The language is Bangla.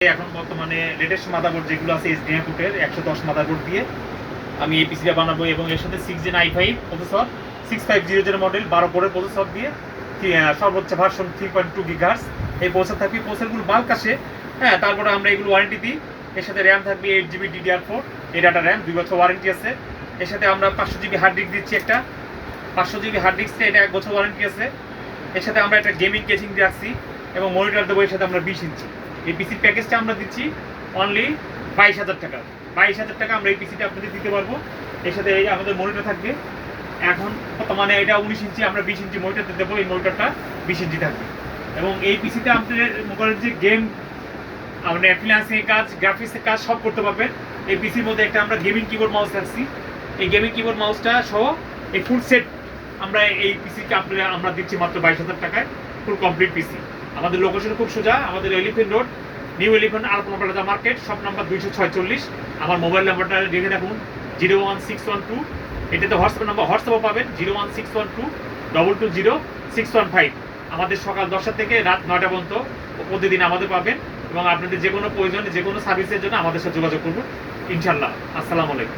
এখন বর্তমানে লেটেস্ট মাদারবোর্ড যেগুলো আছে HDMI পোর্টের 110 মাদারবোর্ড দিয়ে আমি এই পিসিটা বানাবো এবং এর সাথে 6 Gen i5 প্রসেসর 6500 মডেল 12 কোরের প্রসেসর দিয়ে সর্বোচ্চ ভার্সন 3.2 GHz এই প্রসেসর থাকবে। প্রসেসরগুলো বাল্ক আসে, হ্যাঁ, তারপরে আমরা এগুলো ওয়ারেন্টি দিই। এর সাথে র্যাম থাকবে 8GB DDR4 এই ডাটা র্যাম, 2 বছর ওয়ারেন্টি আছে। এর সাথে আমরা 500GB হার্ড ডিস্ক দিচ্ছি, একটা 500GB হার্ড ডিস্কে এটা 1 বছর ওয়ারেন্টি আছে। এর সাথে আমরা একটা গেমিং কেসিং দিয়ে রাখছি এবং মনিটর দেবো এর সাথে আমরা 20 ইঞ্চি। এই পিসির প্যাকেজটা আমরা দিচ্ছি অনলি 22,000 টাকা। 22,000 টাকা আমরা এই পিসিটা আপনাদের দিতে পারবো। এর সাথে এই আমাদের মনিটর থাকবে, এখন বর্তমানে এটা 19 ইঞ্চি, আমরা 20 ইঞ্চি মনিটর দিতে দেবো। এই মনিটরটা 20 ইঞ্চি থাকবে এবং এই পিসিতে আপনাদের মোবাইলের যে গেম, আপনার ফ্রিল্যান্সিং কাজ, গ্রাফিক্সের কাজ সব করতে পারবেন। এই পিসির মধ্যে একটা আমরা গেমিং কিবোর্ড মাউস রাখছি। এই গেমিং কিবোর্ড মাউসটা সহ এই ফুল সেট আমরা এই পিসিকে আমরা দিচ্ছি মাত্র 22,000 টাকায়, ফুল কমপ্লিট পিসি। আমাদের লোকেশন খুব সোজা, আমাদের এলিফেন্ট রোড, নিউ এলিফেন্ট আলপনা প্লাজা মার্কেট, শপ নাম্বার 246। আমার মোবাইল নাম্বারটা লিখে রাখুন 01612। এটাতে হোয়াটসঅ্যাপও পাবেন 01612220615। আমাদের সকাল 10টা থেকে রাত 9টা পর্যন্ত প্রতিদিন আমাদের পাবেন এবং আপনাদের যে কোনো প্রয়োজনে যে কোনো সার্ভিসের জন্য আমাদের সাথে যোগাযোগ করবেন ইনশাল্লাহ। আসসালামু আলাইকুম।